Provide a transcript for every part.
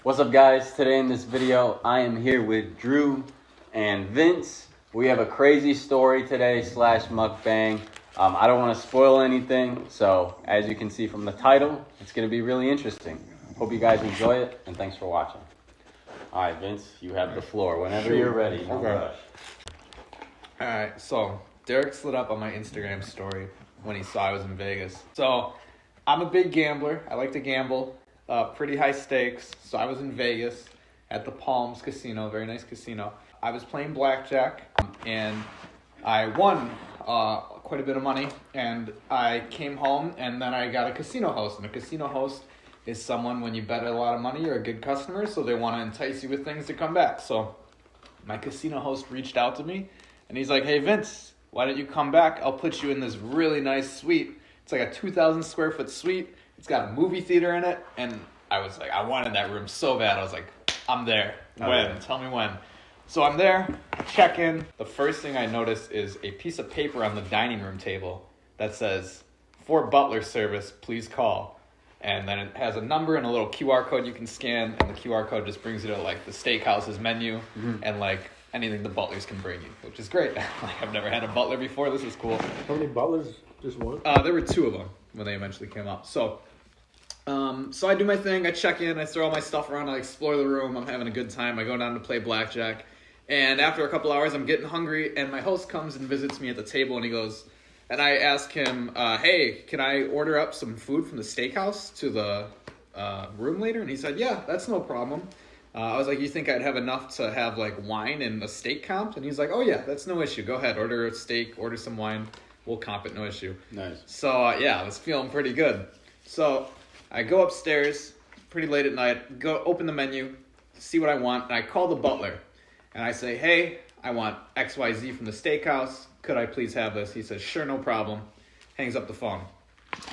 What's up, guys? Today in this video, I am here with Drew and Vince. We have a crazy story today / mukbang. I don't want to spoil anything, so as you can see from the title, it's going to be really interesting. Hope you guys enjoy it, and thanks for watching. All right, Vince, you have the floor whenever you're ready. No rush. All right, so Derek slid up on my Instagram story when he saw I was in Vegas. So I'm a big gambler. I like to gamble. Pretty high stakes. So I was in Vegas at the Palms Casino, very nice casino. I was playing blackjack and I won quite a bit of money, and I came home and then I got a casino host. And a casino host is someone, when you bet a lot of money, you're a good customer, so they want to entice you with things to come back. So my casino host reached out to me and he's like, "Hey Vince, why don't you come back? I'll put you in this really nice suite. It's like a 2,000 square foot suite. It's got a movie theater in it." And I was like, I wanted that room so bad. I was like, I'm there. When? Tell me when. So I'm there, check in. The first thing I notice is a piece of paper on the dining room table that says, "For butler service, please call." And then it has a number and a little QR code you can scan, and the QR code just brings you to like the steakhouse's menu and like anything the butlers can bring you, which is great. Like, I've never had a butler before. This is cool. How many butlers? Just one? There were two of them when they eventually came up. So I do my thing. I check in. I throw all my stuff around. I explore the room. I'm having a good time. I go down to play blackjack. And after a couple hours, I'm getting hungry. And my host comes and visits me at the table. And he goes, and I ask him, "Hey, can I order up some food from the steakhouse to the room later?" And he said, "Yeah, that's no problem." I was like, "You think I'd have enough to have like wine and a steak comp?" And he's like, "Oh yeah, that's no issue. Go ahead, order a steak, order some wine. We'll comp it, no issue." Nice. So yeah, I was feeling pretty good. So I go upstairs, pretty late at night, go open the menu, see what I want, and I call the butler. And I say, "Hey, I want XYZ from the steakhouse. Could I please have this?" He says, "Sure, no problem." Hangs up the phone.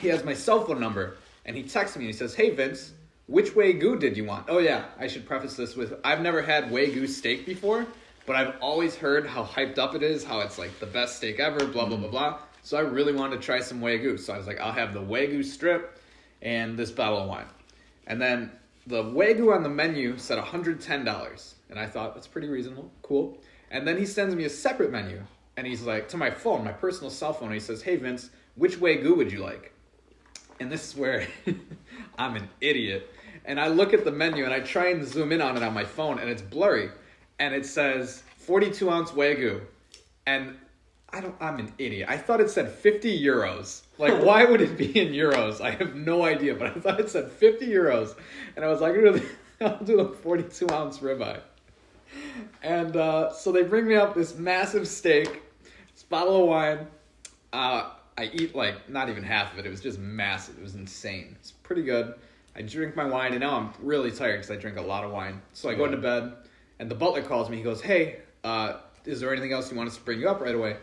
He has my cell phone number, and he texts me and he says, "Hey Vince, which Wagyu did you want?" Oh yeah, I should preface this with, I've never had Wagyu steak before, but I've always heard how hyped up it is, how it's like the best steak ever, blah, blah, blah, blah. So I really wanted to try some Wagyu. So I was like, I'll have the Wagyu strip and this bottle of wine. And then the Wagyu on the menu said $110. And I thought, that's pretty reasonable, cool. And then he sends me a separate menu. And he's like, to my phone, my personal cell phone, and he says, "Hey Vince, which Wagyu would you like?" And this is where I'm an idiot. And I look at the menu and I try and zoom in on it on my phone, and it's blurry. And it says 42-ounce Wagyu. And I'm an idiot. I thought it said 50 euros. Like, why would it be in euros? I have no idea, but I thought it said 50 euros. And I was like, I'll do a 42-ounce ribeye. And so they bring me up this massive steak, this bottle of wine. I eat like not even half of it. It was just massive. It was insane. It's pretty good. I drink my wine, and now I'm really tired because I drink a lot of wine. So I go into bed, and the butler calls me. He goes, "Hey, is there anything else you want us to bring you up right away?"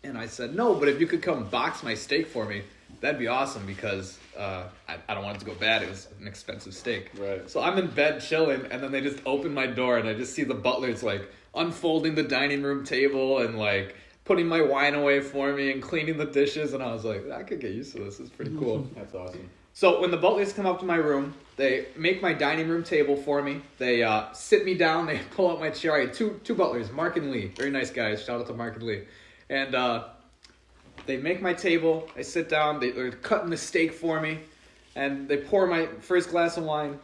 And I said, "No, but if you could come box my steak for me, that'd be awesome, because I don't want it to go bad. It was an expensive steak." Right. So I'm in bed chilling, and then they just open my door, and I just see the butlers like unfolding the dining room table and like putting my wine away for me and cleaning the dishes. And I was like, I could get used to this. It's pretty cool. That's awesome. So when the butlers come up to my room, they make my dining room table for me. They sit me down. They pull out my chair. I had two butlers, Mark and Lee. Very nice guys. Shout out to Mark and Lee. And they make my table. I sit down. They're cutting the steak for me. And they pour my first glass of wine.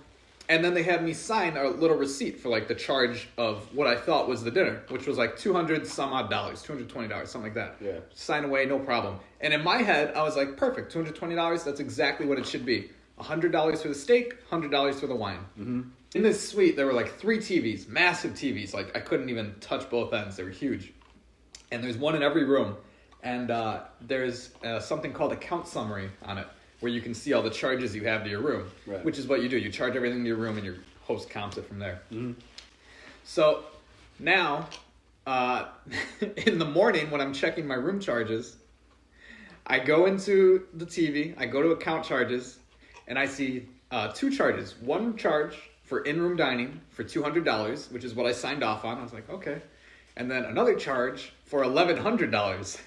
And then they had me sign a little receipt for like the charge of what I thought was the dinner, which was like $200 some odd, $220, something like that. Yeah. Sign away, no problem. And in my head, I was like, perfect, $220, that's exactly what it should be. $100 for the steak, $100 for the wine. Mm-hmm. In this suite, there were like 3 TVs, massive TVs. Like I couldn't even touch both ends. They were huge. And there's one in every room. And there's something called account summary on it, where you can see all the charges you have to your room, right. Which is what you do. You charge everything to your room, and your host comps it from there. Mm-hmm. So now, in the morning when I'm checking my room charges, I go into the TV, I go to account charges, and I see 2 charges. One charge for in-room dining for $200, which is what I signed off on. I was like, okay. And then another charge for $1,100.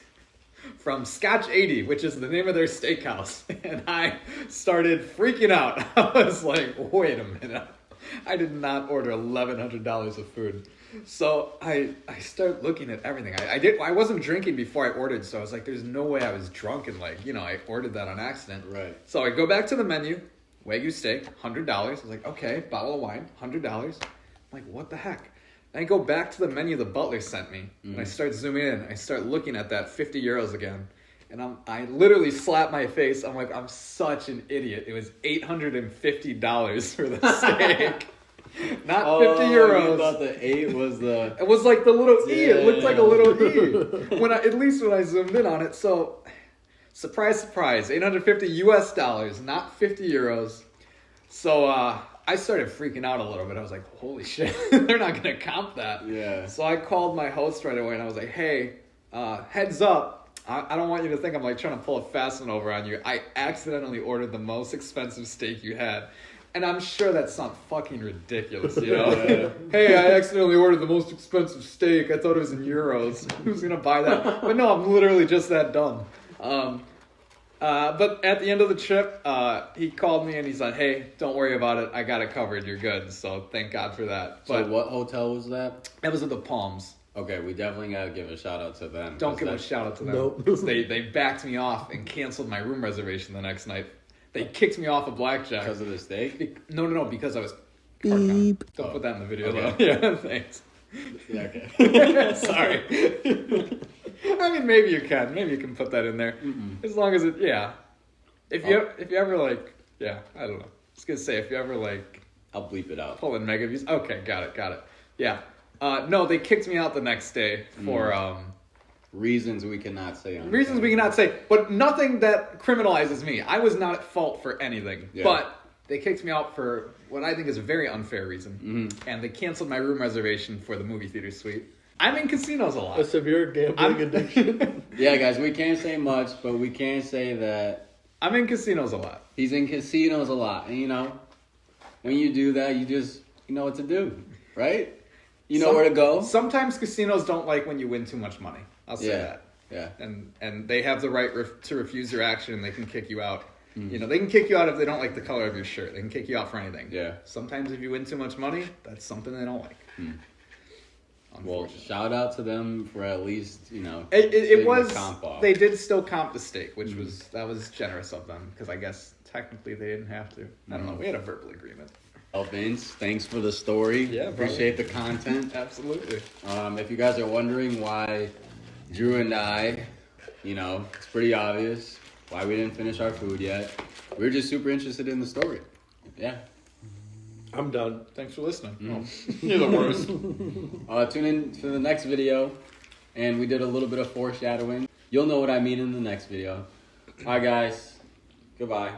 From Scotch 80, which is the name of their steakhouse. And I started freaking out. I was like, wait a minute. I did not order $1,100 of food. So I start looking at everything. I wasn't drinking before I ordered, so I was like, there's no way I was drunk and like, I ordered that on accident. Right. So I go back to the menu, Wagyu steak, $100. I was like, okay, bottle of wine, $100. I'm like, what the heck? And I go back to the menu the butler sent me, and I start zooming in. I start looking at that 50 euros again, and I literally slap my face. I'm like, I'm such an idiot. It was $850 for the steak. Not 50 euros. I thought the 8 was the... It was like the little E. It looked like a little E. At least when I zoomed in on it. So, surprise, surprise, $850 US dollars, not 50 euros. So, I started freaking out a little bit. I was like, holy shit, they're not going to comp that. Yeah. So I called my host right away and I was like, hey, heads up. I don't want you to think I'm like trying to pull a fast one over on you. I accidentally ordered the most expensive steak you had. And I'm sure that's not fucking ridiculous, Yeah. Hey, I accidentally ordered the most expensive steak. I thought it was in euros. Who's going to buy that? But no, I'm literally just that dumb. But at the end of the trip, he called me and he said, hey, don't worry about it. I got it covered. You're good. So thank God for that. So what hotel was that? That was at the Palms. Okay, we definitely got to give a shout out to them. Don't give a shout out to them. Nope. They backed me off and canceled my room reservation the next night. They kicked me off of blackjack. Because of the steak? No, because I was... Beep. Don't put that in the video, Okay. though. Yeah, thanks. Yeah, okay. Sorry. I mean, maybe you can. Maybe you can put that in there. Mm-mm. As long as it... Yeah. If you ever, like... Yeah, I don't know. I was going to say, if you ever, like... I'll bleep it out. Pull in mega views. Okay, got it. Yeah. No, they kicked me out the next day for... Reasons we cannot say on Reasons we cannot say, but nothing that criminalizes me. I was not at fault for anything. Yeah. But they kicked me out for what I think is a very unfair reason. And they canceled my room reservation for the movie theater suite. I'm in casinos a lot. A severe gambling addiction. Yeah, guys, we can't say much, but we can say that I'm in casinos a lot. he's in casinos a lot. And, when you do that, you know what to do, right? You know where to go. Sometimes casinos don't like when you win too much money. I'll say that. Yeah. And they have the right to refuse your action, and they can kick you out. They can kick you out if they don't like the color of your shirt. They can kick you out for anything. Yeah. Sometimes if you win too much money, that's something they don't like. Well, shout out to them for at least, It was. the comp off. They did still comp the steak, which was generous of them because I guess technically they didn't have to. I don't know. We had a verbal agreement. Well, Vince, thanks for the story. Yeah, appreciate the content. Absolutely. If you guys are wondering why Drew and I, it's pretty obvious why we didn't finish our food yet. We're just super interested in the story. Yeah. I'm done. Thanks for listening. You're the worst. Tune in for the next video, and we did a little bit of foreshadowing. You'll know what I mean in the next video. All right, guys. Goodbye.